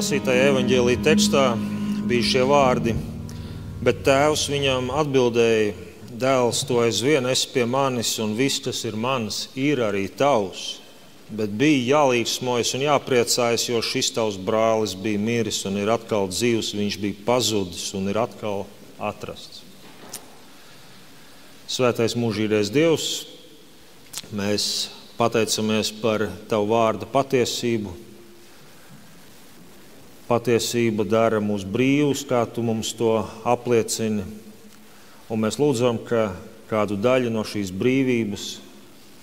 lasītajā evaņģēlija tekstā bija šie vārdi, bet tēvs viņam atbildēja: Dēls, tu aizvien esi pie manis, un viss, kas ir mans, ir arī tavs. Bet bija jālīgsmojas un jāpriecājas, jo šis tavs brālis bija miris un ir atkal dzīvs, viņš bija pazudis un ir atkal atrasts. Svētais mūžīgais Dievs, mēs pateicamies par tavu vārda patiesību. Patiesība dara mūs brīvus, kā tu mums to apliecini. Un mēs lūdzam, ka kādu daļu no šīs brīvības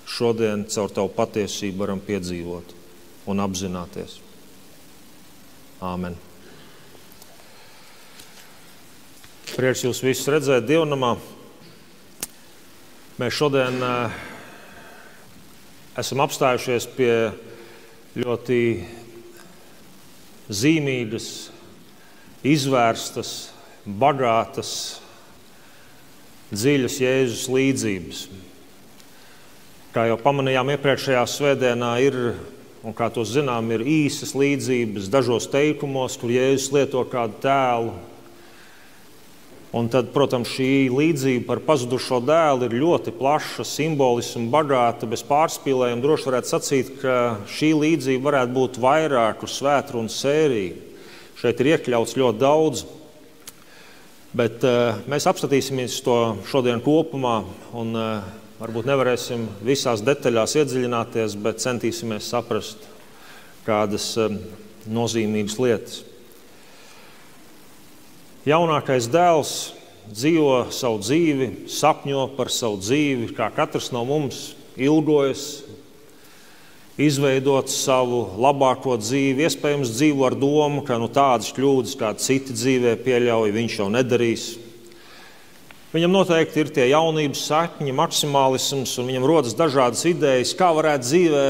šodien caur tavu patiesību varam piedzīvot un apzināties. Āmen. Prieks jūs visus redzēt dievnamā. Mēs šodien esam apstājušies pie ļoti zīmīgas, izvērstas, bagātas, dziļas Jēzus līdzības. Kā jau pamanījām iepriekšējā svētdienā, un kā to zinām, ir īsas līdzības dažos teikumos, kur Jēzus lieto kādu tēlu. Un tad, protams, šī līdzība par pazudušo dēlu ir ļoti plaša, simboliska un bagāta. Bez pārspīlējuma droši varētu sacīt, ka šī līdzība varētu būt vairāku svētkrunu sēriju. Šeit ir iekļauts ļoti daudz, bet mēs apskatīsimies to šodien kopumā un varbūt nevarēsim visās detaļās iedziļināties, bet centīsimies saprast kādas nozīmīgas lietas. Jaunākais dēls dzīvo savu dzīvi, sapņo par savu dzīvi, kā katrs no mums ilgojas izveidot savu labāko dzīvi. Iespējams, dzīvo ar domu, ka tādas kļūdas, kā citi dzīvē pieļauj, viņš jau nedarīs. Viņam noteikti ir tie jaunības sakņi, maksimālisms, un viņam rodas dažādas idejas, kā varētu dzīvē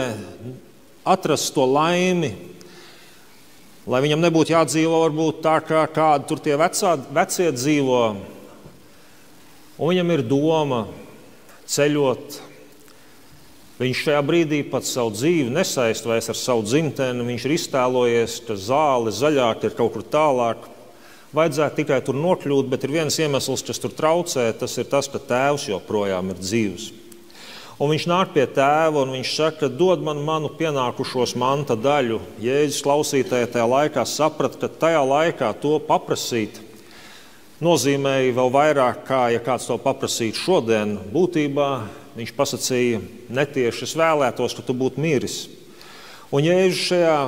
atrast to laimi, lai viņam nebūtu jādzīvo varbūt tā, kā kādi tur tie vecie dzīvo. Un viņam ir doma ceļot. Viņš šajā brīdī pat savu dzīvi nesaist vairs ar savu dzimteni. Viņš ir iztēlojies, ka zāle zaļāk ir kaut kur tālāk. Vajadzētu tikai tur nokļūt, bet ir viens iemesls, kas tur traucē. Tas ir tas, ka tēvs joprojām ir dzīvs. Un viņš nāk pie tēva un viņš saka: dod man manu pienākušos manta daļu. Jēzus klausītāji tajā laikā saprata, ka tajā laikā to paprasīt nozīmēja vēl vairāk, kā ja kāds to paprasītu šodien. Būtībā viņš pasacīja netieši: es vēlētos, ka tu būtu miris. Un Jēzus šajā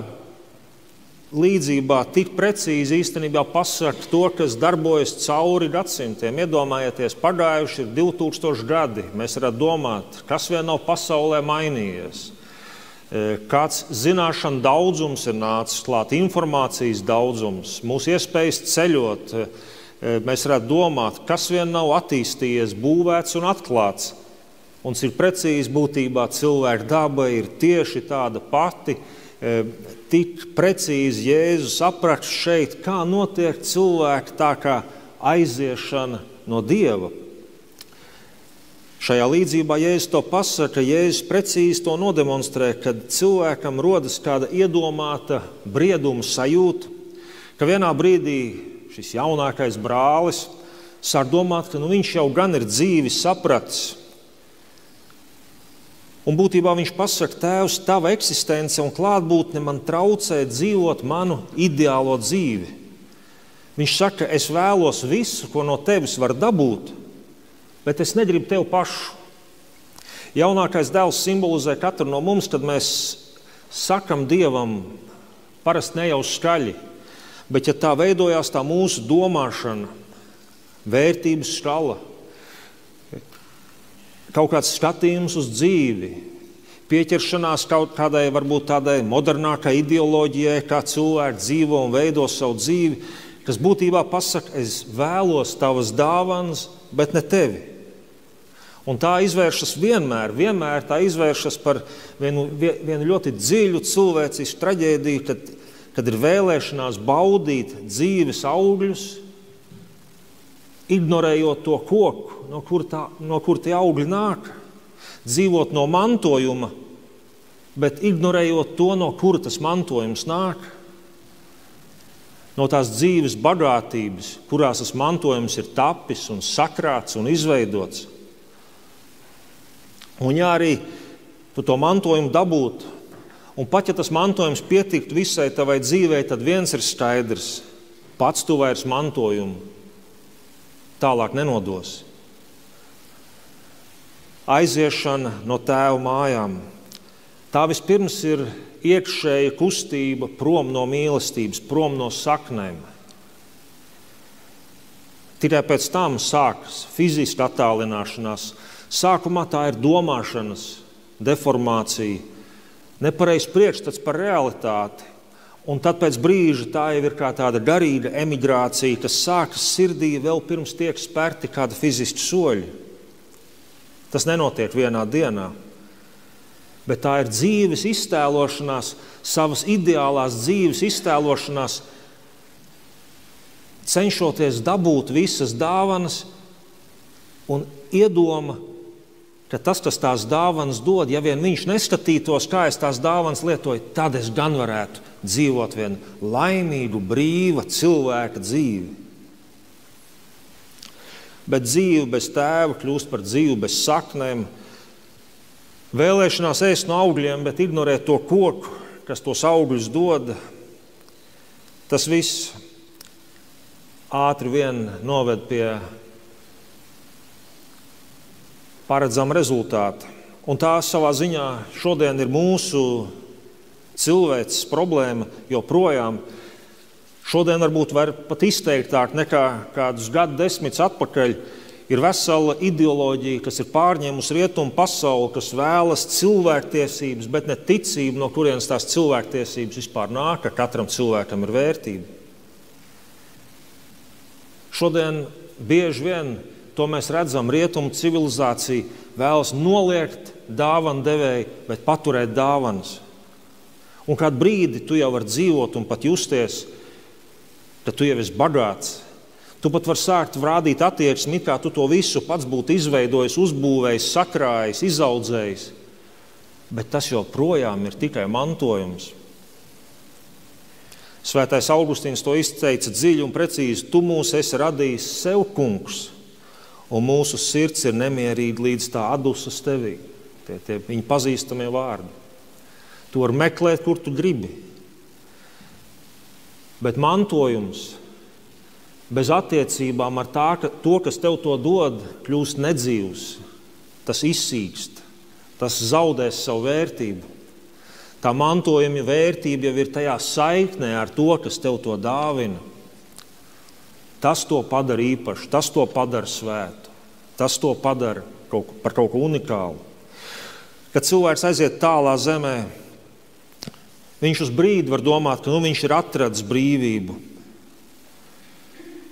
līdzībā tik precīzi īstenībā pasaka to, kas darbojas cauri gadsimtiem. Iedomājieties, pagājuši ir 2000 gadi. Mēs varētu domāt, kas vien nav pasaulē mainījies. Kāds zināšanu daudzums ir nācis klāt, informācijas daudzums, mūsu iespējas ceļot. Mēs varētu domāt, kas vien nav attīstījies, būvēts un atklāts. Un cik precīzi būtībā cilvēka daba ir tieši tāda pati. Tik precīzi Jēzus apraksta šeit, kā notiek cilvēka tā kā aiziešana no Dieva. Šajā līdzībā Jēzus to pasaka, Jēzus precīzi to nodemonstrē, kad cilvēkam rodas kāda iedomāta brieduma sajūta, ka vienā brīdī šis jaunākais brālis sāk domāt, ka viņš jau gan ir dzīvi sapratis. Un būtībā viņš pasaka: tēvs, tava eksistence un klātbūtne man traucē dzīvot manu ideālo dzīvi. Viņš saka: es vēlos visu, ko no tevis var dabūt, bet es negribu tevi pašu. Jaunākais dēls simbolizē katru no mums, kad mēs sakam Dievam, parasti ne jau skaļi, bet ja tā veidojās tā mūsu domāšana, vērtības skala, kaut kāds skatījums uz dzīvi, pieķeršanās kaut kādai varbūt tādai modernākai ideoloģijai, kā cilvēki dzīvo un veido savu dzīvi, kas būtībā pasaka: es vēlos tavas dāvanas, bet ne tevi. Un tā izvēršas vienmēr tā izvēršas par vienu ļoti dziļu cilvēcisku traģēdiju, kad ir vēlēšanās baudīt dzīves augļus, ignorējot to koku, no kur tie augļi nāk, dzīvot no mantojuma, bet ignorējot to, no kur tas mantojums nāk. no tās dzīves bagātības, kurās tas mantojums ir tapis un sakrāts un izveidots. Un ja arī tu to mantojumu dabūtu, un pat ja tas mantojums pietiktu visai tavai dzīvei, tad viens ir skaidrs: pats tu vairs mantojumu tālāk nenodosi. Aiziešana no tēva mājām. Tā vispirms ir iekšēja kustība prom no mīlestības, prom no saknēm. Tikai pēc tam sākas fiziska attālināšanās. Sākumā tā ir domāšanas deformācija, nepareizs priekšstats par realitāti. Un tad pēc brīža tā jau ir kā tāda garīga emigrācija, kas sākas sirdī vēl pirms tiek spērti kādi fiziski soļi. Tas nenotiek vienā dienā. Bet tā ir dzīves iztēlošanās, savas ideālās dzīves iztēlošanās, cenšoties dabūt visas dāvanas un iedoma, ka tas, kas tās dāvanas dod, ja vien viņš neskatītos, kā es tās dāvanas lietoju, tad es gan varētu dzīvot vien laimīgu, brīva cilvēka dzīvi. Bet dzīve bez tēva kļūst par dzīvi bez saknēm. Vēlēšanās ēst no augļiem, bet ignorēt to koku, kas tos augļus dod, tas viss ātri vien noved pie paredzama rezultāta. Un tā savā ziņā šodien ir mūsu cilvēces problēma joprojām. Šodien varbūt var pat izteiktāk nekā kādus gadu desmitus atpakaļ. Ir vesela ideoloģija, kas ir pārņēmusi rietumu pasauli, kas vēlas cilvēktiesības, bet ne ticību, no kurienes tās cilvēktiesības vispār nāk, ka katram cilvēkam ir vērtība. Šodien bieži vien to mēs redzam, rietumu civilizācija vēlas noliegt dāvanu devēju, bet paturēt dāvanas. Un kādu brīdi tu jau vari dzīvot un pat justies, ka tu jau esi bagāts. Tu pat vari sākt rādīt attieksmi, kā tu to visu pats būtu izveidojis, uzbūvējis, sakrājis, izaudzējis. Bet tas joprojām ir tikai mantojums. Svētais Augustīns to izteica dziļi un precīzi: tu mūs esi radījis sev, kungs, un mūsu sirds ir nemierīga līdz tā atdusas tevī. Tie viņa pazīstamie vārdi. Tu vari meklēt, kur tu gribi. Bet mantojums bez attiecībām ar to, kas tev to dod, kļūst nedzīvs. Tas izsīkst, tas zaudēs savu vērtību. Tā mantojuma vērtība jau ir tajā saiknē ar to, kas tev to dāvina. Tas to padara īpašu, tas to padara svētu, tas to padara par kaut ko unikālu. Kad cilvēks aiziet tālā zemē, viņš uz brīdi var domāt, ka viņš ir atradis brīvību.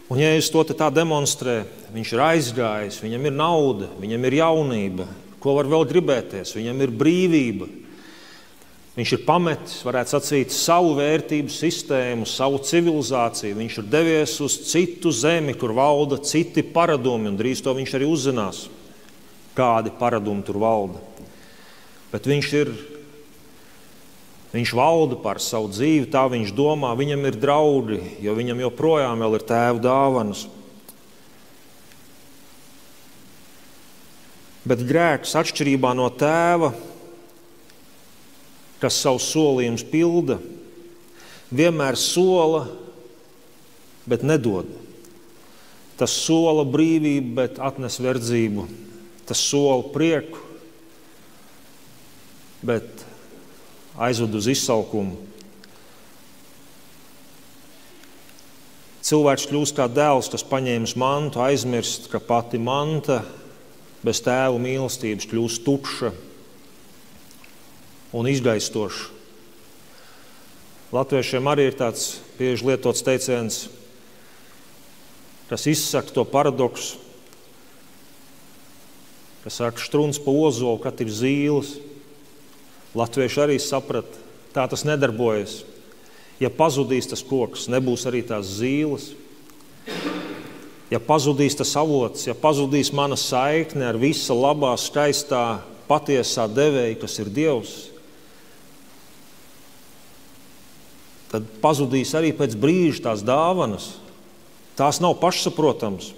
Un ja es to tā demonstrē, viņš ir aizgājis, viņam ir nauda, viņam ir jaunība, ko var vēl gribēties, viņam ir brīvība. Viņš ir pametis, varētu sacīt, savu vērtību sistēmu, savu civilizāciju. Viņš ir devies uz citu zemi, kur valda citi paradumi, un drīz to viņš arī uzzinās, kādi paradumi tur valda. Bet viņš valda par savu dzīvi, tā viņš domā, viņam ir draugi, jo viņam joprojām vēl ir tēva dāvanas. Bet grēks atšķirībā no tēva, kas savus solījumus pilda, vienmēr sola, bet nedod. Tas sola brīvību, bet atnes verdzību. Tas sola prieku, bet aizved uz izsalkumu. Cilvēks kļūst kā dēls, kas paņēmis mantu, aizmirst, ka pati manta bez tēva mīlestības kļūst tukša un izgaistoša. Latviešiem arī ir tāds bieži lietots teiciens, kas izsaka to paradoksu, kas saka, štruns pa ozolu, kad ir zīles. Latvieši arī saprata, tā tas nedarbojas. Ja pazudīs tas koks, nebūs arī tās zīles. Ja pazudīs tas avots, ja pazudīs mana saikne ar visa labā, skaistā, patiesā devēja, kas ir Dievs, tad pazudīs arī pēc brīža tās dāvanas. Tās nav pašsaprotams.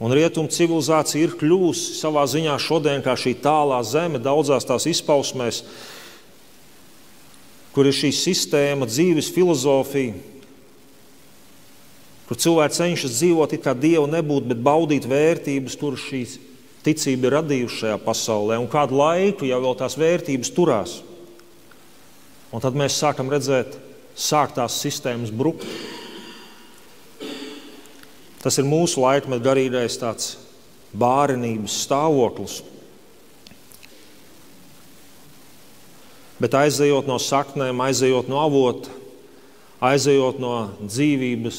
Un rietumu civilizācija ir kļūsi savā ziņā šodien kā šī tālā zeme daudzās tās izpausmēs, kur ir šī sistēma, dzīves filozofija, kur cilvēki cenšas dzīvot it kā Dievu nebūt, bet baudīt vērtības, kuras šī ticība ir radījusi šajā pasaulē, un kādu laiku jau vēl tās vērtības turās. Un tad mēs sākam redzēt, sāk tās sistēmas brukt. Tas ir mūsu laikmeta garīgais tāds bārenības stāvoklis. Bet aizejot no saknēm, aizejot no avota, aizejot no dzīvības,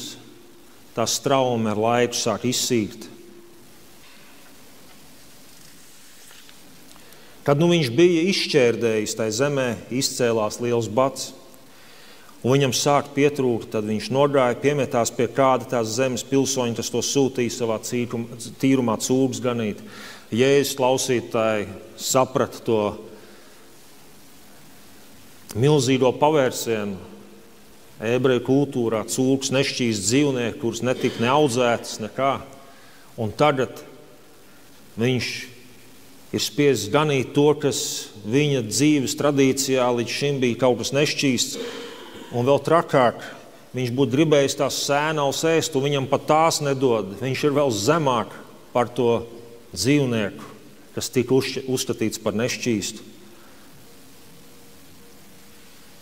tā straumi ar laiku sāk izsīkt. Kad viņš bija izšķērdējis, tai zemē izcēlās liels bats, un viņam sāk pietrūkt, tad viņš nogāja, piemetās pie kāda tās zemes pilsoņa, kas to sūtīja savā tīrumā cūgas ganīt. Jēzus klausītāji saprata to milzīgo pavērsienu. Ebreju kultūrā cūgas nešķīst dzīvnieki, kurus netika neaudzētas nekā. Un tagad viņš ir spiests ganīt to, kas viņa dzīves tradīcijā līdz šim bija kaut kas nešķīsts. Un vēl trakāk, viņš būtu gribējis tās sēnavas ēst, un viņam pat tās nedod. Viņš ir vēl zemāk par to dzīvnieku, kas tika uzskatīts par nešķīstu.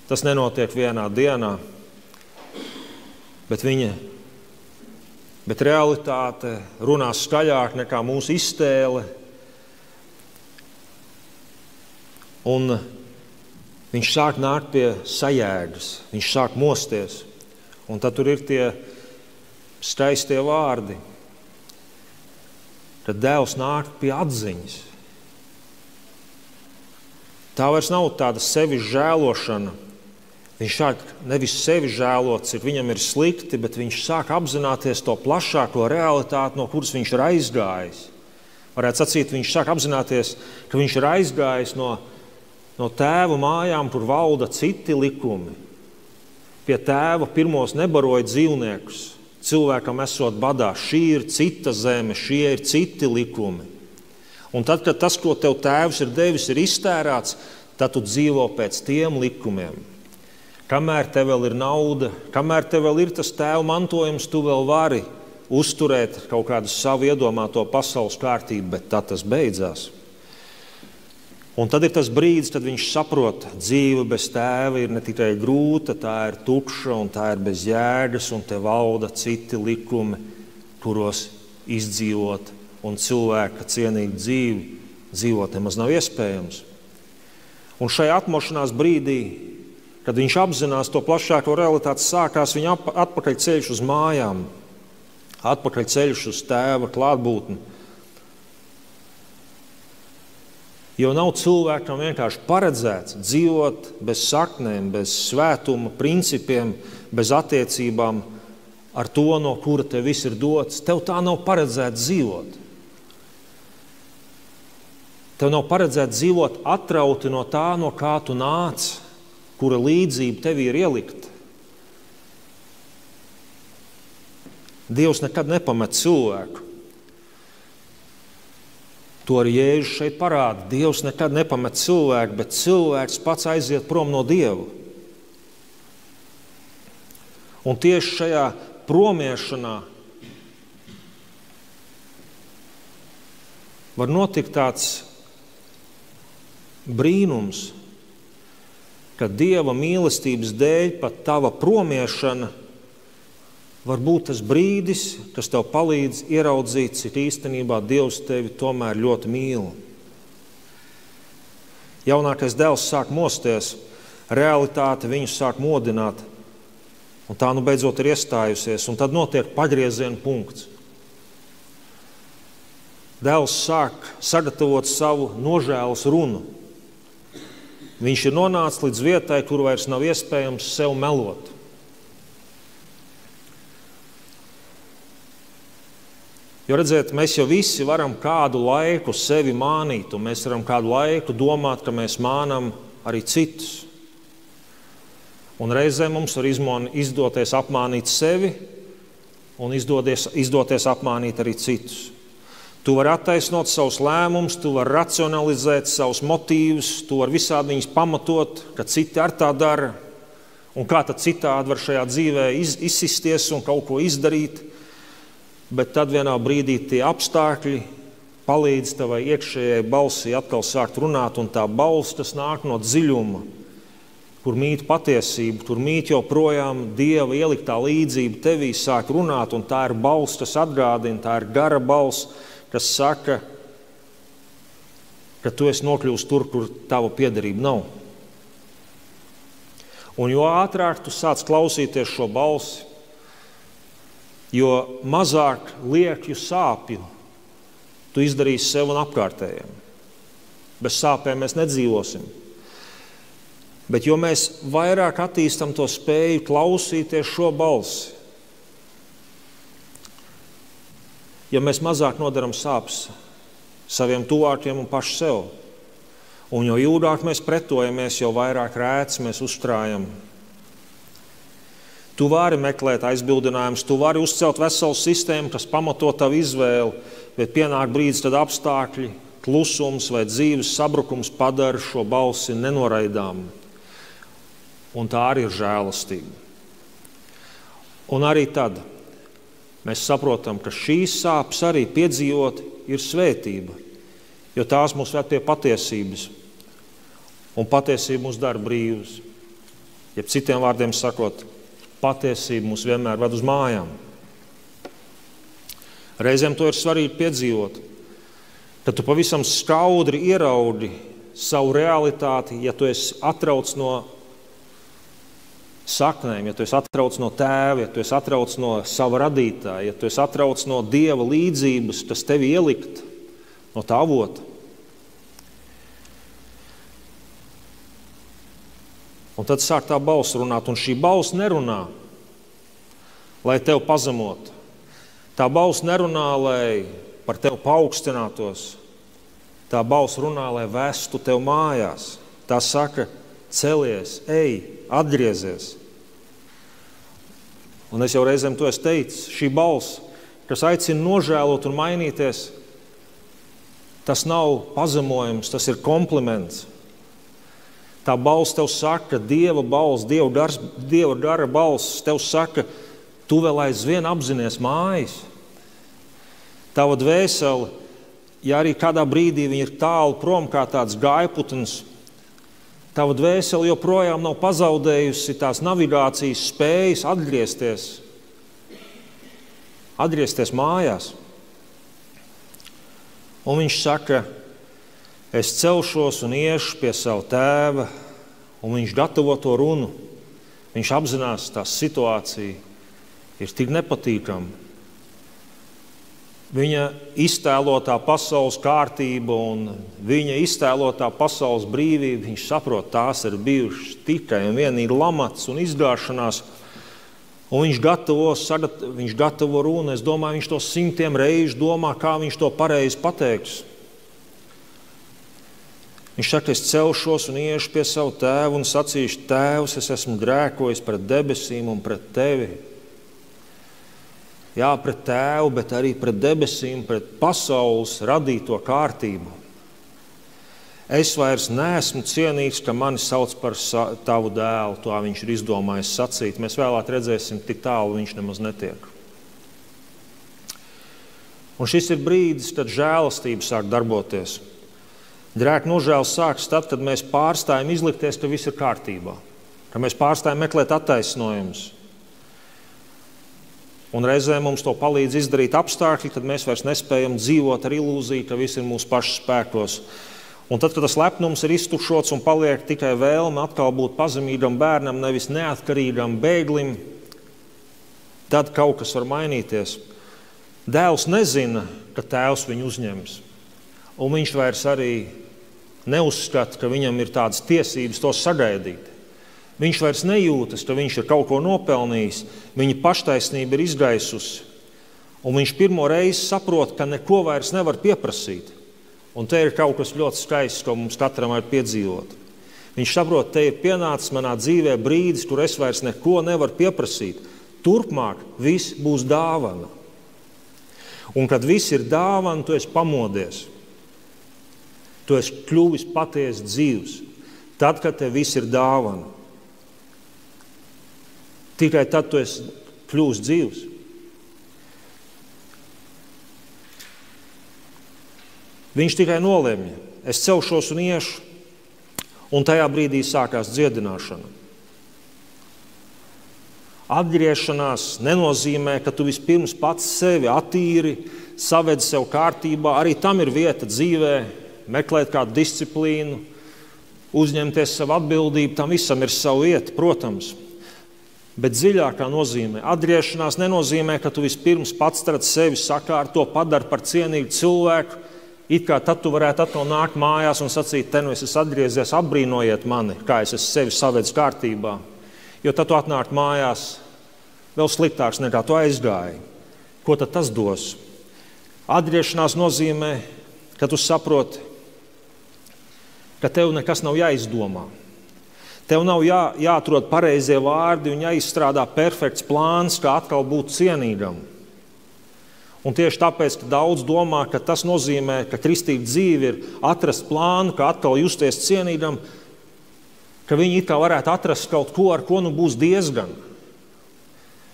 Tas nenotiek vienā dienā, bet realitāte runās skaļāk nekā mūsu iztēle. Un viņš sāk nākt pie sajēgas, viņš sāk mosties. Un tad tur ir tie skaistie vārdi, kad Dēls nāk pie atziņas. Tā vairs nav tāda sevis žēlošana. Viņš sāk nevis sevi žēlots, viņam ir slikti, bet viņš sāk apzināties to plašāko realitāti, no kuras viņš ir aizgājis. Varētu sacīt, viņš sāk apzināties, ka viņš ir aizgājis no tēva mājām, kur valda citi likumi. Pie tēva pirmos nebaroja dzīvniekus, cilvēkam esot badā. Šī ir cita zeme, šie ir citi likumi. Un tad, kad tas, ko tev tēvs ir devis, ir iztērēts, tad tu dzīvo pēc tiem likumiem. Kamēr tev vēl ir nauda, kamēr tev vēl ir tas tēva mantojums, tu vēl vari uzturēt kaut kādu savu iedomāto pasaules kārtību, bet tad tas beidzās. Un tad ir tas brīdis, kad viņš saprot, dzīve bez tēva ir ne tikai grūta, tā ir tukša un tā ir bez jēgas, un te valda citi likumi, kuros izdzīvot un cilvēka cienīgu dzīvi dzīvot nemaz nav iespējams. Un šajā atmošanās brīdī, kad viņš apzinās to plašāko realitāti, sākās viņa atpakaļ ceļš uz mājām, atpakaļ ceļš uz tēva klātbūtni. Jo nav cilvēkam vienkārši paredzēts dzīvot bez saknēm, bez svētuma principiem, bez attiecībām ar to, no kura tev viss ir dots. Tev tā nav paredzēts dzīvot. Tev nav paredzēts dzīvot atrauti no tā, no kā tu nāc, kura līdzība tev ir ielikta. Dievs nekad nepamet cilvēku. To arī Jēzus šeit parāda. Dievs nekad nepamet cilvēku, bet cilvēks pats aiziet prom no Dieva. Un tieši šajā promiešanā var notikt tāds brīnums, ka Dieva mīlestības dēļ pat tava promiešana var būt tas brīdis, kas tev palīdz ieraudzīt, cik īstenībā Dievs tevi tomēr ļoti mīl. Jaunākais dēls sāk mosties, realitāte viņu sāk modināt, un tā beidzot ir iestājusies, un tad notiek pagrieziena punkts. Dēls sāk sagatavot savu nožēlas runu. Viņš ir nonācis līdz vietai, kur vairs nav iespējams sev melot. Jo redziet, mēs jau visi varam kādu laiku sevi mānīt, un mēs varam kādu laiku domāt, ka mēs mānam arī citus. Un reizē mums var izdoties apmānīt sevi un izdoties apmānīt arī citus. Tu vari attaisnot savus lēmumus, tu vari racionalizēt savus motīvus, tu vari visādi viņus pamatot, ka citi ar tā dara. Un kā tad citādi var šajā dzīvē izsisties un kaut ko izdarīt, bet tad vienā brīdī tie apstākļi palīdz tavai iekšējai balsī atkal sākt runāt, un tā balss, tas nāk no dziļuma, kur mīt patiesība, tur mīt joprojām Dieva ieliktā līdzība tevī sāk runāt, un tā ir balss, kas atgādina, tā ir gara balss, kas saka, ka tu esi nokļuvis tur, kur tava piederība nav. Un jo ātrāk tu sāc klausīties šo balsi, jo mazāk liekju sāpju tu izdarīsi sev un apkārtējiem. Bez sāpēm mēs nedzīvosim. Bet jo mēs vairāk attīstam to spēju klausīties šo balsi, jo mēs mazāk nodaram sāpes saviem tuvākiem un paši sev, un jo jūrāk mēs pretojamies, jo vairāk rēts mēs uzkrājam. Tu vari meklēt aizbildinājumus, tu vari uzcelt veselu sistēmu, kas pamato tavu izvēli, bet pienāk brīdis, tad apstākļi, klusums vai dzīves sabrukums padara šo balsi nenoraidāmu. Un tā arī ir žēlastība. Un arī tad mēs saprotam, ka šīs sāpes arī piedzīvot ir svētība, jo tās mūs ved pie patiesības, un patiesība mūs dara brīvus. Jeb citiem vārdiem sakot, patiesība mūs vienmēr ved uz mājām. Reizēm to ir svarīgi piedzīvot, kad tu pavisam skaudri ieraudi savu realitāti, ja tu esi atrauts no saknēm, ja tu esi atrauts no tēva, ja tu esi atrauts no sava radītāja, ja tu esi atrauts no Dieva līdzības, kas tevi ielikt no tā avota. Un tad sāk tā balss runāt, un šī balss nerunā, lai tevi pazemotu. Tā balss nerunā, lai par tevi paaugstinātos. Tā balss runā, lai vestu tevi mājās. Tā saka, celies, ej, atgriezies. Un es jau reizēm to esmu teicis, šī balss, kas aicina nožēlot un mainīties, tas nav pazemojums, tas ir kompliments. Tā balss tev saka, Dieva balss, Dieva gara balss tev saka, tu vēl aizvien apzinies mājas. Tava dvēsele, ja arī kādā brīdī viņa ir tālu prom kā tāds gājputns, tava dvēsele joprojām nav pazaudējusi tās navigācijas spējas atgriezties mājās. Un viņš saka, es celšos un iešu pie sava tēva, un viņš gatavo to runu. Viņš apzinās, tā situācija ir tik nepatīkama. Viņa iztēlotā pasaules kārtība un viņa iztēlotā pasaules brīvība, viņš saprot, tās ir bijušas tikai un vienīgi lamats un izgāšanās. Un viņš gatavo runu. Es domāju, viņš to 100 reižu domā, kā viņš to pareizi pateiks. Viņš saka, es celšos un iešu pie savu tēvu un sacīšu, tēvs, es esmu grēkojis pret debesīm un pret tevi. Jā, pret tēvu, bet arī pret debesīm, pret pasaules radīto kārtību. Es vairs neesmu cienīgs, ka mani sauc par tavu dēlu, to viņš ir izdomājis sacīt. Mēs vēlāk redzēsim, tik tālu viņš nemaz netiek. Un šis ir brīdis, kad žēlastība sāk darboties. Grēka nožēlas sākas tad, kad mēs pārstājam izlikties, ka viss ir kārtībā, ka mēs pārstājam meklēt attaisnojumus. Un reizē mums to palīdz izdarīt apstākļi, kad mēs vairs nespējam dzīvot ar ilūziju, ka viss ir mūsu pašu spēkos. Un tad, kad tas lepnums ir iztukšots un paliek tikai vēlme atkal būt pazemīgam bērnam, nevis neatkarīgam bēglim, tad kaut kas var mainīties. Dēls nezina, ka tēvs viņu uzņems. Un viņš vairs arī neuzskata, ka viņam ir tādas tiesības to sagaidīt. Viņš vairs nejūtas, ka viņš ir kaut ko nopelnījis, viņa paštaisnība ir izgaisusi, un viņš pirmo reizi saprot, ka neko vairs nevar pieprasīt. Un te ir kaut kas ļoti skaists, ko mums katram vajag piedzīvot. Viņš saprot, te ir pienācis manā dzīvē brīdis, kur es vairs neko nevaru pieprasīt. Turpmāk viss būs dāvana. Un kad viss ir dāvana, tu esi pamodies. Tu esi kļuvis patiesi dzīvs. Tad, kad tev viss ir dāvana. Tikai tad tu esi kļuvis dzīvs. Viņš tikai nolemj, es celšos un iešu, un tajā brīdī sākās dziedināšana. Atgriešanās nenozīmē, ka tu vispirms pats sevi attīri, saved sev kārtībā. Arī tam ir vieta dzīvē, meklēt kādu disciplīnu, uzņemties savu atbildību. Tam visam ir sava vieta, protams. Bet dziļākā nozīmē atgriešanās nenozīmē, ka tu vispirms pats sevi sakārto, padari par cienīgu cilvēku. It kā tad tu varētu atkal nākt mājās un sacīt, te nu es esmu atgriezies, apbrīnojiet mani, kā es esmu sevi savedis kārtībā. Jo tad tu atnāk mājās vēl sliktāks nekā tu aizgāji. Ko tad tas dos? Atgriešanās nozīmē, ka tu saproti, ka tev nekas nav jāizdomā. Tev nav jāatrod pareizie vārdi un jāizstrādā perfekts plāns, kā atkal būt cienīgam. Un tieši tāpēc, ka daudz domā, ka tas nozīmē, ka kristīga dzīve ir atrast plānu, kā atkal justies cienīgam, ka viņi it kā varētu atrast kaut ko, ar ko nu būs diezgan.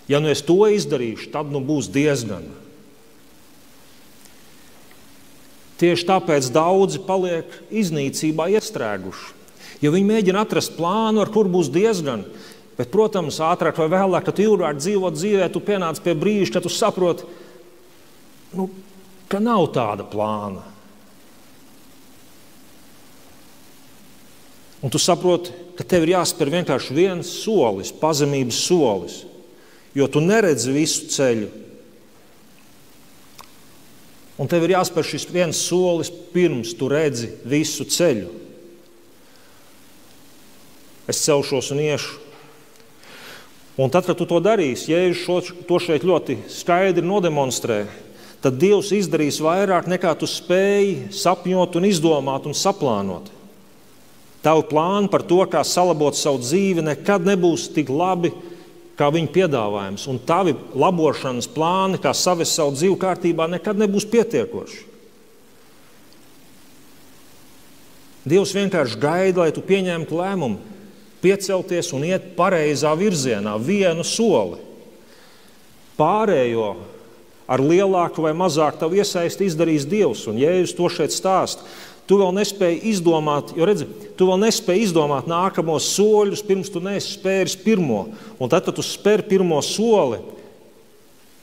Ja nu es to izdarīšu, tad nu būs diezgan. Tieši tāpēc daudzi paliek iznīcībā iestrēguši. Jo viņi mēģina atrast plānu, ar kur būs diezgan. Bet, protams, ātrāk vai vēlāk, kad tu ilgāk dzīvot dzīvē, tu pienāc pie brīža, kad tu saproti, ka nav tāda plāna. Un tu saproti, ka tev ir jāspēr vienkārši viens solis, pazemības solis, jo tu neredzi visu ceļu. Un tev ir jāspēr šis viens solis, pirms tu redzi visu ceļu. Es celšos un iešu. Un tad, kad tu to darīsi, Jēzus to šeit ļoti skaidri nodemonstrē, tad Dievs izdarīs vairāk nekā tu spēji sapņot un izdomāt un saplānot. Tavu plānu par to, kā salabot savu dzīvi, nekad nebūs tik labi, kā viņa piedāvājums. Un tavi labošanas plāni, kā savest savu dzīvi kārtībā, nekad nebūs pietiekoši. Dievs vienkārši gaida, lai tu pieņemtu lēmumu, piecelties un iet pareizā virzienā, vienu soli. Pārējo ar lielāku vai mazāku tavu iesaisti izdarīs Dievs, un Jēzus to šeit stāsta. Tu vēl nespēji izdomāt, jo redzi, tu vēl nespēji izdomāt nākamos soļus, pirms tu neesi spēris pirmo. Un tad, kad tu spēri pirmo soli,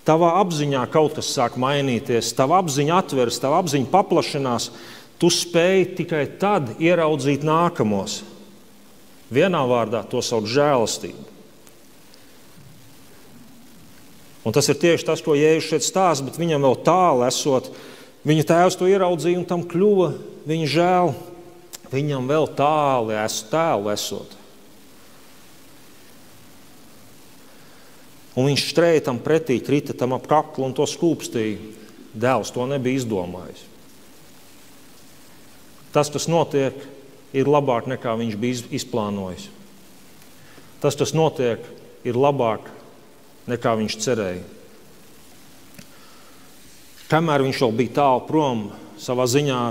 tavā apziņā kaut kas sāk mainīties, tava apziņa atveras, tava apziņa paplašinās, tu spēji tikai tad ieraudzīt nākamos. Vienā vārdā to sauc žēlastību. Un tas ir tieši tas, ko Jēzus šeit stāsta, bet viņam vēl tālu esot. Viņa tēvs to ieraudzīja un tam kļuva viņa žēl. Viņam vēl tālu esot. Un viņš strēja tam pretī, krita tam ap kaklu un to skūpstīja. Dēls to nebija izdomājis. Tas, kas notiek, ir labāk nekā viņš bija izplānojis. Tas, kas notiek, ir labāk nekā viņš cerēja. Kamēr viņš vēl bija tālu prom, savā ziņā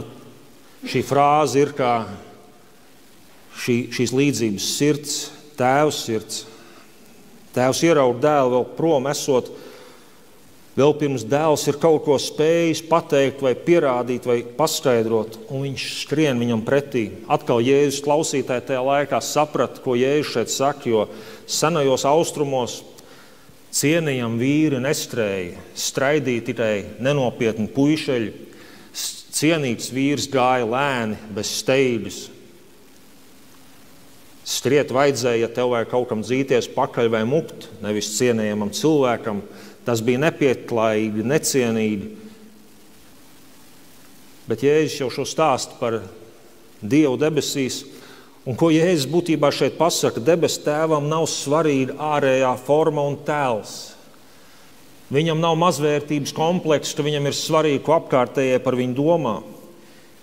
šī frāze ir kā šīs līdzības sirds, tēvs sirds. Tēvs ieraug dēlu vēl prom esot, vēl pirms dēls ir kaut ko spējis pateikt vai pierādīt vai paskaidrot, un viņš skrien viņam pretī. Atkal Jēzus klausītāji tajā laikā saprata, ko Jēzus šeit saka, jo senajos austrumos cienījami vīri neskrēja, straidīja tikai nenopietni puišeļi. Cienīgs vīrs gāja lēni, bez steigas. Skriet vajadzēja, ja tev vajag kaut kam dzīties pakaļ vai mukt, nevis cienījamam cilvēkam. Tas bija nepieklājīgi, necienīgi. Bet Jēzus jau šo stāstu par Dievu debesīs, un ko Jēzus būtībā šeit pasaka, debes tēvam nav svarīga ārējā forma un tēls. Viņam nav mazvērtības komplekss, ka viņam ir svarīgi, ko apkārtējie par viņu domā.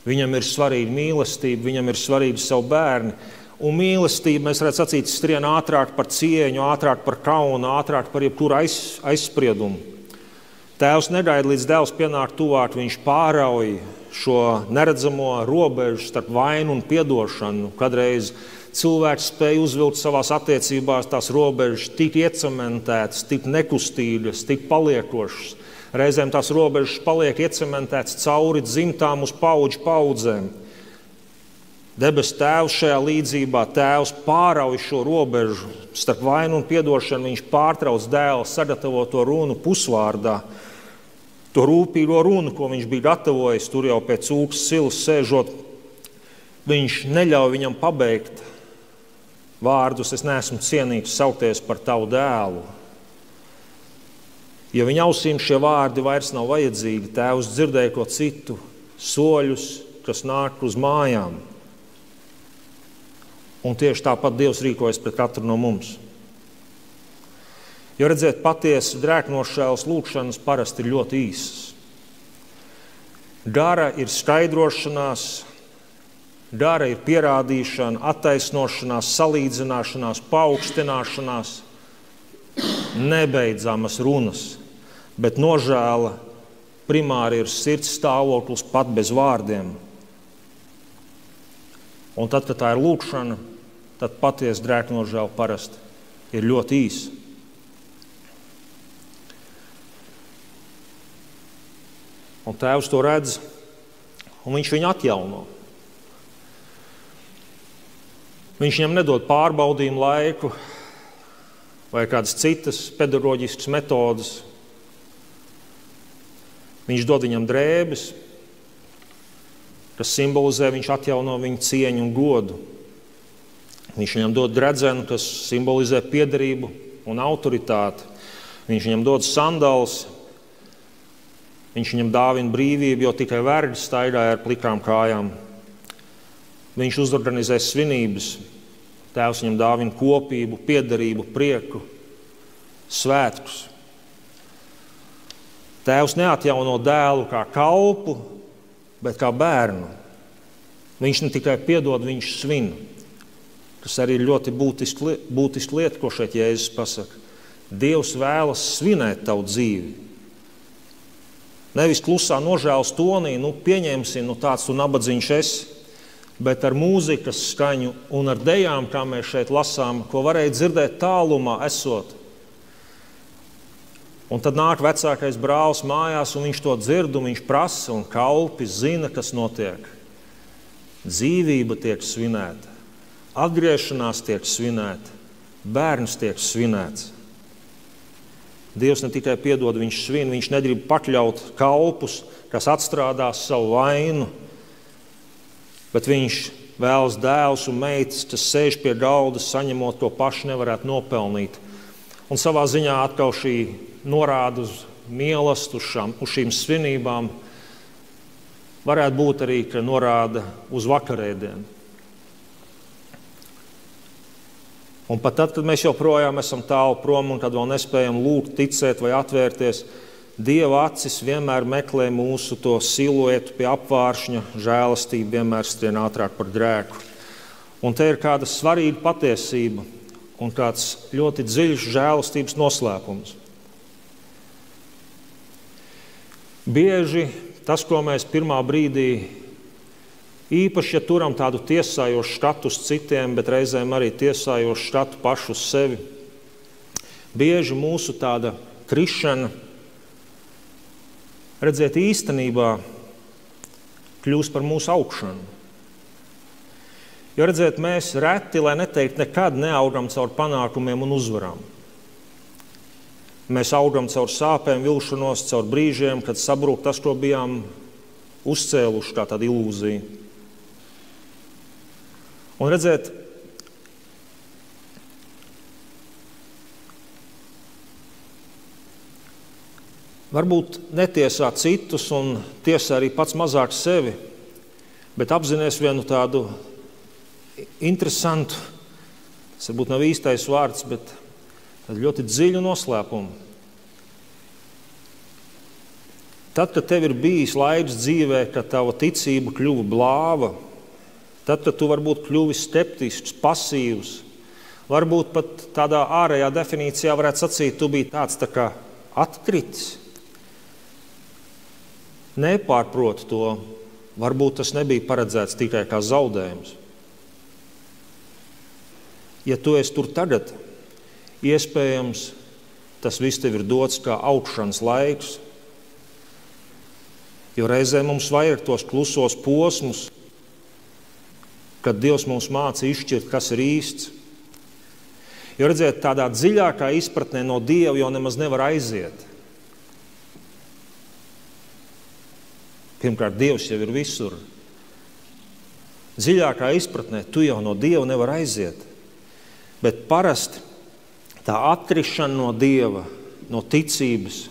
Viņam ir svarīga mīlestība, viņam ir svarīgi savu bērni. Un mīlestība, mēs redzam, sacīt, skrien ātrāk par cieņu, ātrāk par kaunu, ātrāk par jebkuru aizspriedumu. Tēvs negaida, līdz dēls pienāk tuvāk, viņš pārauj šo neredzamo robežu starp vainu un piedošanu. Kadreiz cilvēks spēja uzvilkt savās attiecībās tās robežas tik iecementētas, tik nekustīgas, tik paliekošas. Reizēm tās robežas paliek iecementētas cauri dzimtām uz paudžu paudzēm. Debes Tēvs šajā līdzībā, Tēvs pārauj šo robežu starp vainu un piedošanu, viņš pārtrauc dēlu sagatavoto runu pusvārdā. To rūpīgo runu, ko viņš bija gatavojis, tur jau pēc ūkas silas sēžot, viņš neļauj viņam pabeigt vārdus, es neesmu cienīgs saukties par tavu dēlu. Ja viņa ausīm šie vārdi vairs nav vajadzīgi, Tēvs dzirdēja ko citu, soļus, kas nāk uz mājām. Un tieši tāpat Dievs rīkojas pret katru no mums. Jo redzēt, patiesi drēknošēlas lūkšanas parasti ir ļoti īsas. Gara ir skaidrošanās, gara ir pierādīšana, attaisnošanās, salīdzināšanās, paaugstināšanās, nebeidzamas runas, bet nožēla primāri ir sirds stāvoklis pat bez vārdiem. Un tad, kad tā ir lūkšana, tad patiesa drēknožēla parasti ir ļoti īsa. Un Tēvs to redz, un viņš viņu atjauno. Viņš viņam nedod pārbaudījumu laiku vai kādas citas pedagoģiskas metodas. Viņš dod viņam drēbes, kas simbolizē, viņš atjauno viņu cieņu un godu. Viņš viņam dod dredzenu, kas simbolizē piederību un autoritāti. Viņš viņam dod sandāls, viņš viņam dāvina brīvību, jo tikai vergi staigāja ar plikām kājām. Viņš uzorganizē svinības, Tēvs viņam dāvina kopību, piederību, prieku, svētkus. Tēvs neatjauno dēlu kā kalpu, bet kā bērnu. Viņš ne tikai piedod, viņš svin. Tas arī ir ļoti būtiska lieta, ko šeit Jēzus pasaka. Dievs vēlas svinēt tavu dzīvi. Nevis klusā nožēlas tonī, pieņemsim, tāds tu nabadzīņš esi, bet ar mūzikas skaņu un ar dejām, kā mēs šeit lasām, ko varēja dzirdēt tālumā esot. Un tad nāk vecākais brālis mājās, un viņš to dzird, un viņš prasa, un kalpi zina, kas notiek. Dzīvība tiek svinēta, atgriešanās tiek svinēta, bērns tiek svinēts. Dievs ne tikai piedod, viņš svin, viņš negrib pakļaut kalpus, kas atstrādās savu vainu, bet viņš vēlas dēls un meitas, kas sēž pie galda, saņemot to pašu nevarētu nopelnīt. Un savā ziņā atkal šī norāda uz mīlestību, uz šīm svinībām, varētu būt arī, ka norāda uz vakarēdienu. Un pat tad, kad mēs joprojām esam tālu prom un kad vēl nespējam lūgt, ticēt vai atvērties, Dieva acis vienmēr meklē mūsu to siluetu pie apvāršņa, žēlastība vienmēr skrien ātrāk par grēku. Un te ir kāda svarīga patiesība un kāds ļoti dziļš žēlastības noslēpums. Bieži tas, ko mēs pirmā brīdī, īpaši, ja turam tādu tiesājošu skatu uz citiem, bet reizēm arī tiesājošu skatu pašu uz sevi, bieži mūsu tāda krišana, redzēt, īstenībā kļūst par mūsu augšanu. Jo redzēt, mēs reti, lai neteikt, nekad neaugam caur panākumiem un uzvarām. Mēs augam caur sāpēm, vilšanos, caur brīžiem, kad sabrūk tas, ko bijām uzcēluši kā tāda ilūzija. Un redzēt, varbūt netiesā citus un tiesā arī pats mazāk sevi, bet apzinies vienu tādu interesantu, tas varbūt nav īstais vārds, bet ļoti dziļu noslēpumu. Tad, kad tev ir bijis laiks dzīvē, kad tava ticība kļuva blāva, tad, kad tu varbūt kļuvi skeptisks, pasīvs, varbūt pat tādā ārējā definīcijā varētu sacīt, tu biji tāds tā kā atkritis. Nepārproti to, varbūt tas nebija paredzēts tikai kā zaudējums. Ja tu esi tur tagad, iespējams, tas viss tev ir dots kā augšanas laiks, jo reizē mums vajag tos klusos posmus, kad Dievs mums māca izšķirt, kas ir īsts. Jo redziet, tādā dziļākā izpratnē no Dieva jau nemaz nevar aiziet. Pirmkārt, Dievs jau ir visur. Dziļākā izpratnē tu jau no Dieva nevar aiziet. Bet parasti tā atkrišana no Dieva, no ticības,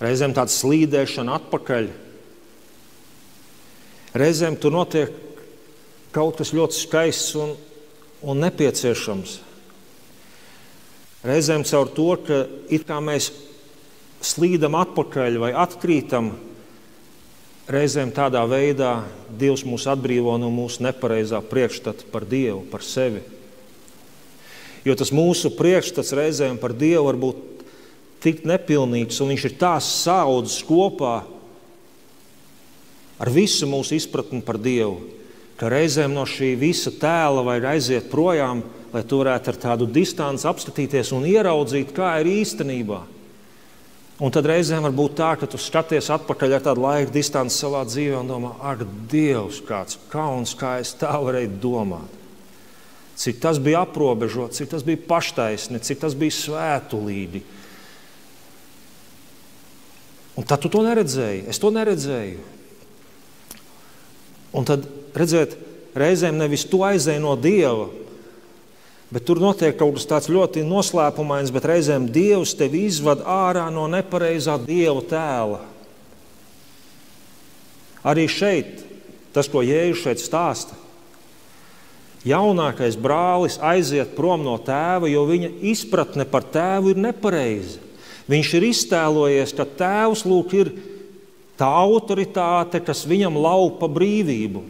reizēm tāda slīdēšana atpakaļ, reizēm tur notiek kaut kas ļoti skaists un nepieciešams. Reizēm caur to, ka it kā mēs slīdam atpakaļ vai atkrītam, reizēm tādā veidā Dievs mūs atbrīvo no mūsu nepareizā priekšstata par Dievu, par sevi. Jo tas mūsu priekšstats reizēm par Dievu var būt tik nepilnīgs, un viņš ir tā saudzis kopā ar visu mūsu izpratni par Dievu, ka reizēm no šī visa tēla vajag aiziet projām, lai tu varētu ar tādu distanci apskatīties un ieraudzīt, kā ir īstenībā. Un tad reizēm var būt tā, ka tu skaties atpakaļ ar tādu laika distanci savā dzīvē un domā, ak, Dievs, kāds kauns, kā es tā varēju domāt. Cik tas bija aprobežots, cik tas bija paštaisni, cik tas bija svētulīgi. Un tad tu to neredzēji, es to neredzēju. Un tad, redziet, reizēm nevis tu aizēji no Dieva, bet tur notiek kaut kas tāds ļoti noslēpumains, bet reizēm Dievs tevi izved ārā no nepareizā Dieva tēla. Arī šeit, tas, ko Jēzus šeit stāsta, jaunākais brālis aiziet prom no tēva, jo viņa izpratne par tēvu ir nepareiza. Viņš ir iztēlojies, ka tēvs lūk ir tā autoritāte, kas viņam laupa brīvību.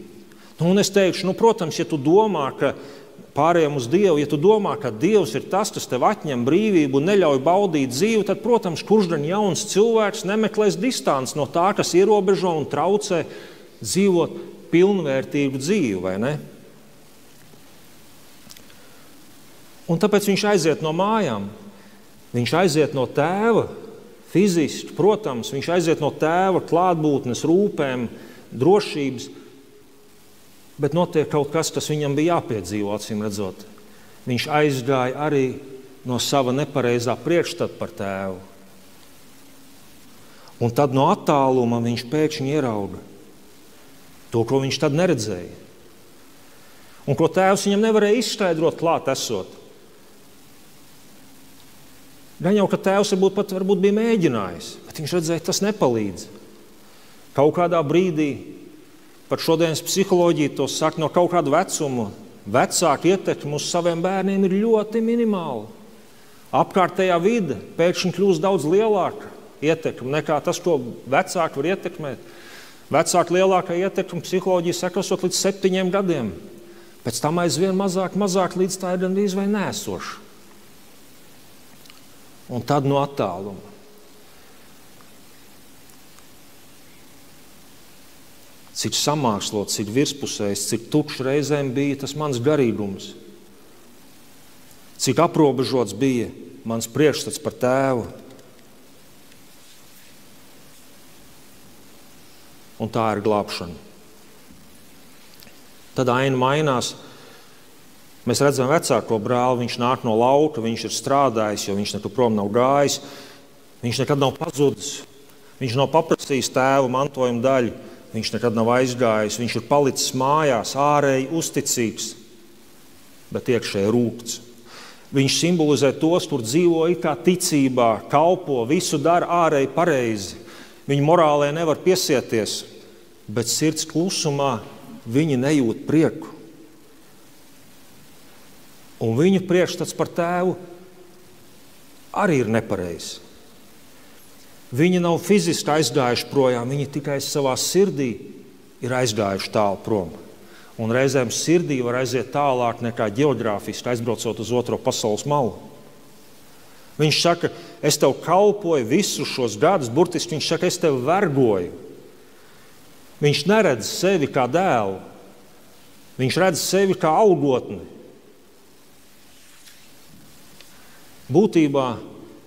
Un es teikšu, protams, ja tu domā, ka pārējiem uz Dievu, ja tu domā, ka Dievs ir tas, kas tev atņem brīvību un neļauj baudīt dzīvi, tad, protams, kurš gan jauns cilvēks nemeklēs distanci no tā, kas ierobežo un traucē dzīvot pilnvērtīgu dzīvi, vai ne? Un tāpēc viņš aiziet no mājām. Viņš aiziet no tēva fiziski, protams, viņš aiziet no tēva klātbūtnes, rūpēm, drošības, bet notiek kaut kas, kas viņam bija jāpiedzīvo, acīm redzot. Viņš aizgāja arī no sava nepareizā priekšstata par tēvu. Un tad no attāluma viņš pēkšņi ierauga to, ko viņš tad neredzēja. Un ko tēvs viņam nevarēja izskaidrot klāt esot. Gan jau, ka tēvs varbūt bija mēģinājis, bet viņš redzēja, tas nepalīdz. Kaut kādā brīdī, pat šodienas psiholoģija to saka, no kaut kāda vecuma, vecāka ietekme uz saviem bērniem ir ļoti minimāla. Apkārtējā vide pēkšņi kļūst daudz lielāka ietekme nekā tas, ko vecāki var ietekmēt. Vecāka lielākā ietekme psiholoģija saka, esot līdz 7 gadiem. Pēc tam aizvien mazāk līdz tā ir gandrīz vai nēsoša. Un tad no attāluma. Cik samākslots, cik virspusējs, cik tukšs reizēm bija tas mans garīgums. Cik aprobežots bija mans priekšstats par tēvu. Un tā ir glābšana. Tad aina mainās. Mēs redzam vecāko brāli, viņš nāk no lauka, viņš ir strādājis, jo viņš nekur prom nav gājis. Viņš nekad nav pazudis. Viņš nav paprasījis tēvu mantojuma daļu. Viņš nekad nav aizgājis. Viņš ir palicis mājās, ārēji uzticīgs, bet iekšēji rūgts. Viņš simbolizē tos, kur dzīvo it kā ticībā, kalpo, visu dara ārēji pareizi. Viņi morālē nevar piesieties, bet sirds klusumā viņi nejūt prieku. Un viņu priekšstats par tēvu arī ir nepareizs. Viņi nav fiziski aizgājuši projām, viņi tikai savā sirdī ir aizgājuši tālu prom. Un reizēm sirdī var aiziet tālāk nekā ģeogrāfiski aizbraucot uz otro pasaules malu. Viņš saka, es tev kalpoju visus šos gadus, burtiski viņš saka, es tev vergoju. Viņš neredz sevi kā dēlu, viņš redz sevi kā algotni. Būtībā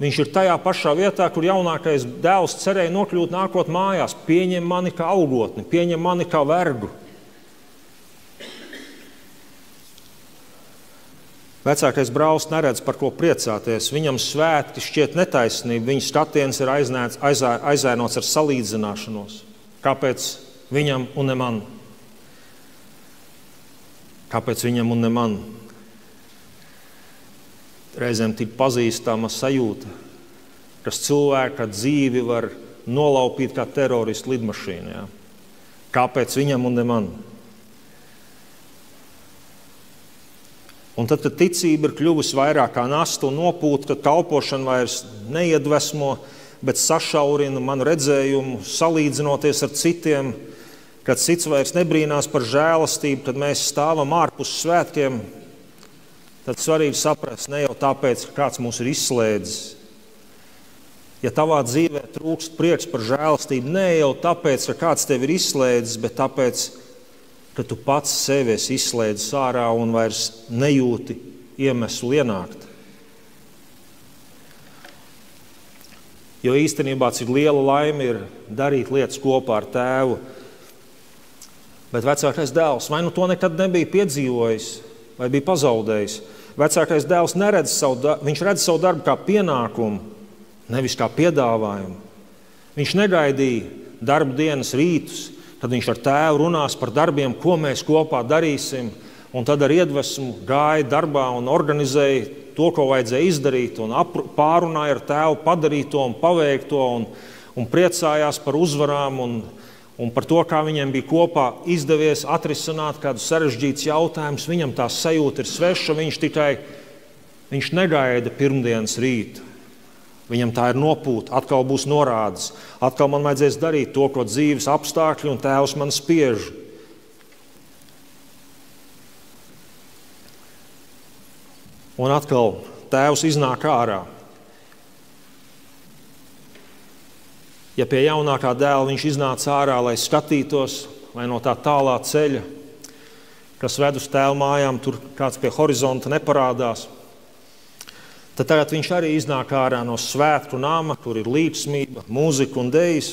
viņš ir tajā pašā vietā, kur jaunākais dēls cerēja nokļūt nākot mājās. Pieņem mani kā algotni, pieņem mani kā vergu. Vecākais brālis neredz, par ko priecāties. Viņam svētki šķiet netaisnība, viņa skatiens ir aizēnots ar salīdzināšanos. Kāpēc viņam un ne man? Kāpēc viņam un ne man? Reizēm tik pazīstama sajūta, kas cilvēka dzīvi var nolaupīt kā teroristu lidmašīnu. Ja? Kāpēc viņam un ne man? Un tad, kad ticība ir kļuvusi vairāk kā nasta un nopūta, kad kalpošana vairs neiedvesmo, bet sašaurina manu redzējumu, salīdzinoties ar citiem, kad cits vairs nebrīnās par žēlastību, kad mēs stāvam ārpus svētkiem, tad svarīgi saprast ne jau tāpēc, ka kāds mūs ir izslēdzis. Ja tavā dzīvē trūkst prieks par žēlastību, ne jau tāpēc, ka kāds tevi ir izslēdzis, bet tāpēc, ka tu pats sevi esi izslēdzis ārā un vairs nejūti iemeslu ienākt. Jo īstenībā cik liela laime ir darīt lietas kopā ar tēvu, bet vecākais dēls vai nu to nekad nebija piedzīvojis, vai bija pazaudējis. Vecākais dēls viņš redz savu darbu kā pienākumu, nevis kā piedāvājumu. Viņš negaidīja darba dienas rītus, kad viņš ar tēvu runās par darbiem, ko mēs kopā darīsim, un tad ar iedvesmu gāja darbā un organizēja to, ko vajadzēja izdarīt, un pārunāja ar tēvu padarīto un paveikto, un priecājās par uzvarām, un par to, kā viņiem bija kopā izdevies atrisināt kādu sarežģītus jautājumus. Viņam tā sajūta ir sveša, viņš negaida pirmdienas rītu. Viņam tā ir nopūta, atkal būs norādes. Atkal man vajadzēs darīt to, ko dzīves apstākļi un tēvs man spiež. Un atkal tēvs iznāk ārā. Ja pie jaunākā dēla viņš iznāca ārā, lai skatītos, vai no tā tālā ceļa, kas ved uz tēva mājām, tur kāds pie horizonta neparādās, tad tagad viņš arī iznāk ārā no svētku nama, kur ir līgsmība, mūzika un dejas.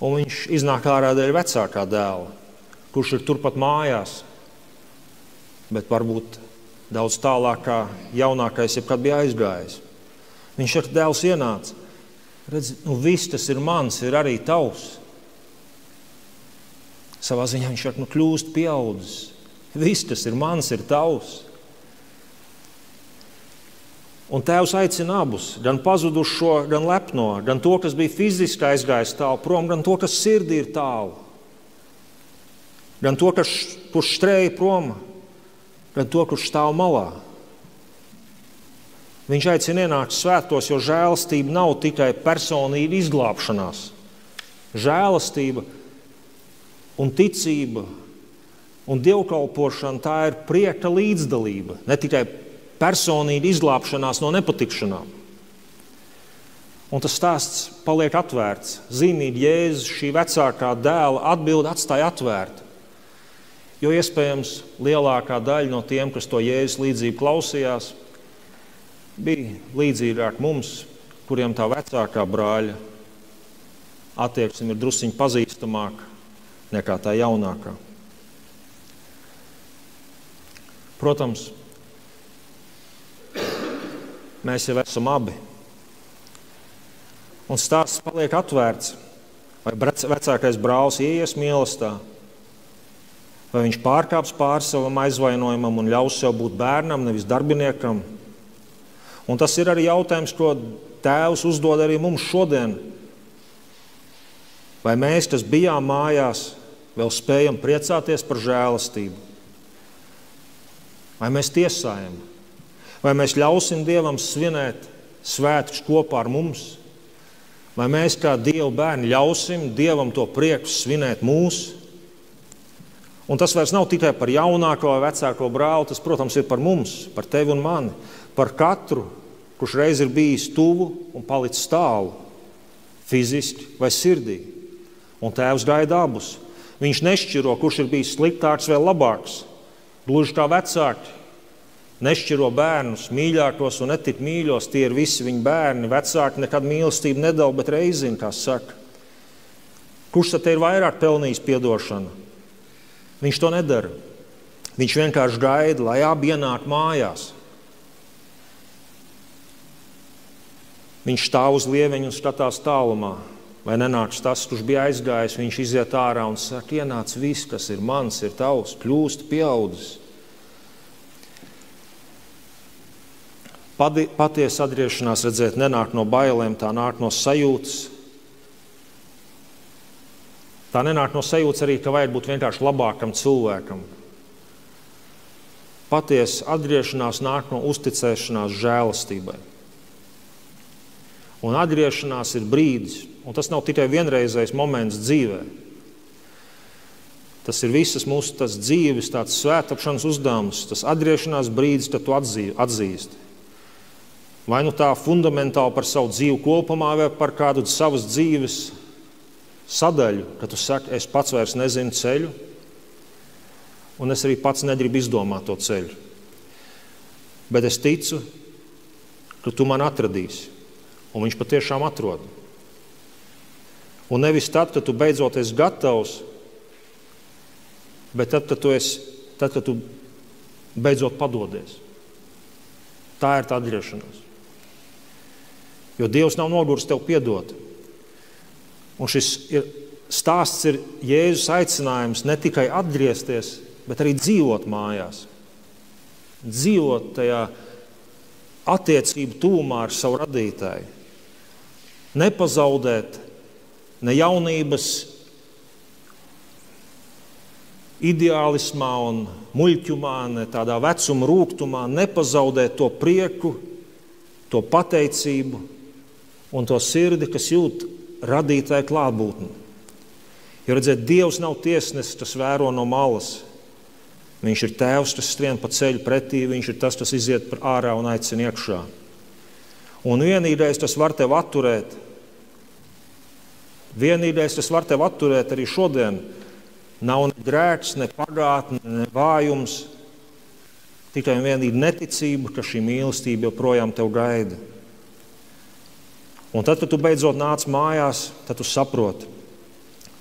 Un viņš iznāk ārā dēļ vecākā dēla, kurš ir turpat mājās, bet varbūt daudz tālāk kā jaunākais jebkad bija aizgājis. Viņš ar dēls ienāca. Redz, viss tas ir mans, ir arī tavs. Savā ziņā viņš kļūst pieaudzis. Viss, kas ir mans, ir tavs. Un tēvs aicina abus, gan pazudušo, gan lepno, gan to, kas bija fiziski aizgājis tālu prom, gan to, kas sirdī ir tālu. Gan to, kurš strēja prom, gan to, kurš stāv malā. Viņš aicina ienākt svētkos, jo žēlastība nav tikai personīga izglābšanās. Žēlastība un ticība un dievkalpošana, tā ir prieka līdzdalība, ne tikai personīga izglābšanās no nepatikšanām. Un tas stāsts paliek atvērts. Zīmīgi Jēzus šī vecākā dēla atbildi atstāja atvērtu. Jo iespējams lielākā daļa no tiem, kas to Jēzus līdzību klausījās, bija līdzīgāk mums, kuriem tā vecākā brāļa attieksme ir drusciņi pazīstamāka nekā tā jaunākā. Protams, mēs jau esam abi. Un stāsts paliek atvērts. Vai vecākais brālis ieies mīlestībā, vai viņš pārkāps pāri savam aizvainojumam un ļaus sev būt bērnam, nevis darbiniekam. Un tas ir arī jautājums, ko tēvs uzdod arī mums šodien. Vai mēs, kas bijām mājās, vēl spējam priecāties par žēlastību? Vai mēs tiesājam? Vai mēs ļausim Dievam svinēt svētkus kopā ar mums? Vai mēs kā Dieva bērni ļausim Dievam to prieku svinēt mūsu? Un tas vairs nav tikai par jaunāko vai vecāko brāli, tas, protams, ir par mums, par tevi un mani, par katru, kurš reiz ir bijis tuvu un palicis tālu, fiziski vai sirdī. Un Tēvs gaida abus. Viņš nešķiro, kurš ir bijis sliktāks vai labāks. Gluži kā vecāki nešķiro bērnus, mīļākos un netik mīļos, tie ir visi viņa bērni. Vecāki nekad mīlestību nedala, bet reizina, kā saka. Kurš tad te ir vairāk pelnījis piedošanu? Viņš to nedara. Viņš vienkārši gaida, lai abi ienāk mājās. Viņš stāv uz lieveņa un skatās tālumā. Vai nenāks tas, kurš bija aizgājis, viņš iziet ārā un saka, ienāc viss, kas ir mans, ir tavs, kļūst pieaudzis. Patiesa atgriešanās, redzēt, nenāk no bailēm, tā nāk no sajūtas. Tā nenāk no sajūtas arī, ka vajag būt vienkārši labākam cilvēkam. Patiesa atgriešanās nāk no uzticēšanās žēlastībai. Un atgriešanās ir brīdis, un tas nav tikai vienreizējs moments dzīvē. Tas ir visas mūsu dzīves, tāds svētapšanas uzdevums, tas atgriešanās brīdis, kad tu atzīsti. Vai nu tā fundamentāli par savu dzīvi kopumā, vai par kādu savas dzīves sadaļu, kad tu saki, es pats vairs nezinu ceļu, un es arī pats negribu izdomāt to ceļu. Bet es ticu, ka tu man atradīsi. Un viņš patiešām atrod. Un nevis tad, kad tu beidzot esi gatavs, bet tad, kad tu beidzot padodies. Tā ir tā atgriešanās. Jo Dievs nav noguris tev piedot. Un šis stāsts ir Jēzus aicinājums ne tikai atgriezties, bet arī dzīvot mājās. Dzīvot tajā attiecību tūmā ar savu radītāju. Nepazaudēt ne jaunības ideālismā un muļķumā, ne tādā vecuma rūgtumā, nepazaudēt to prieku, to pateicību un to sirdi, kas jūt radītāja klātbūtni. Jo redzēt, Dievs nav tiesnesis, kas vēro no malas. Viņš ir Tēvs, kas skrien pa ceļu pretī, viņš ir tas, kas iziet ārā un aicina iekšā. Un vienīgais, tas var tevi atturēt, arī šodien, nav ne grēks, ne pagātne, ne vājums, tikai un vienīgi neticība, ka šī mīlestība joprojām tev gaida. Un tad, kad tu beidzot nāc mājās, tad tu saproti,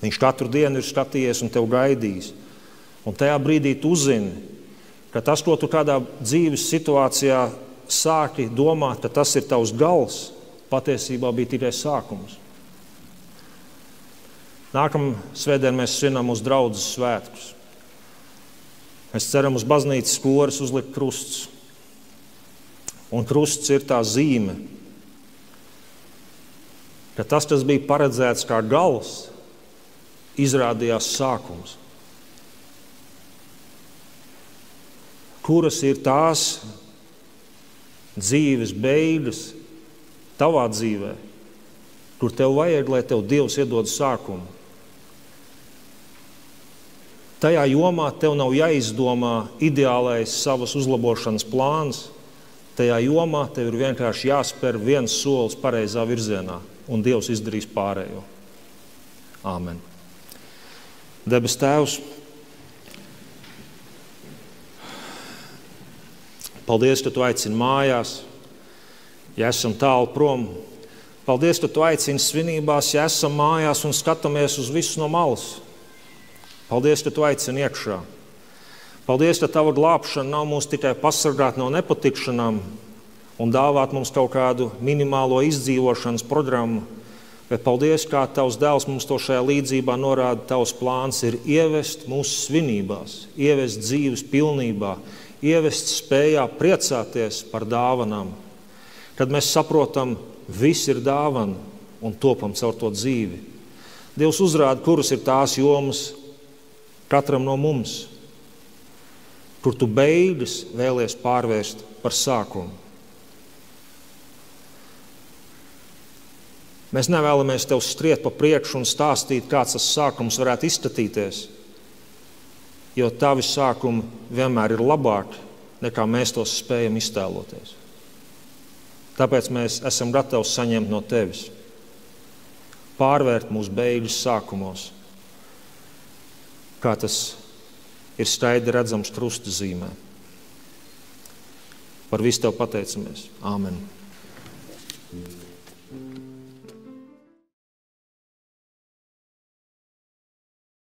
viņš katru dienu ir skatījies un tev gaidījis. Un tajā brīdī tu uzzini, ka tas, ko tu kādā dzīves situācijā sāki domāt, ka tas ir tavs gals, patiesībā bija tikai sākums. Nākamā svētdien mēs svinam uz draudzes svētkus. Mēs ceram uz baznīcas koris uzlikt krusts. Un krusts ir tā zīme, ka tas, kas bija paredzēts kā gals, izrādījās sākums. Kuras ir tās dzīves beigas tavā dzīvē, kur tev vajag, lai tev Dievs iedod sākumu? Tajā jomā tev nav jāizdomā ideālais savas uzlabošanas plāns. Tajā jomā tev ir vienkārši jāspēr viens solis pareizā virzienā, un Dievs izdarīs pārējo. Āmen. Debes Tēvs, paldies, ka tu aicini mājās, ja esam tālu prom. Paldies, ka tu aicini svinībās, ja esam mājās un skatāmies uz visu no malas. Paldies, ka tu aicini iekšā. Paldies, ka tava glābšana nav mūs tikai pasargāt no nepatikšanām un dāvāt mums kaut kādu minimālo izdzīvošanas programmu, bet paldies, kā tavs dēls mums to šajā līdzībā norāda, tavs plāns ir ievest mūsu svinībās, ievest dzīves pilnībā, ievest spējā priecāties par dāvanām. Kad mēs saprotam, viss ir dāvana un topam caur to dzīvi. Dievs uzrāda, kuras ir tās jomas katram no mums, kur tu beigas vēlies pārvērst par sākumu. Mēs nevēlamies tev skriet pa priekšu un stāstīt, kāds tas sākums varētu izskatīties, jo tavi sākumi vienmēr ir labāki, nekā mēs tos spējam iztēloties. Tāpēc mēs esam gatavi saņemt no tevis, pārvērt mūsu beigas sākumos, kā tas ir skaidri redzams krusta zīmē. Par visu tev pateicamies. Āmen.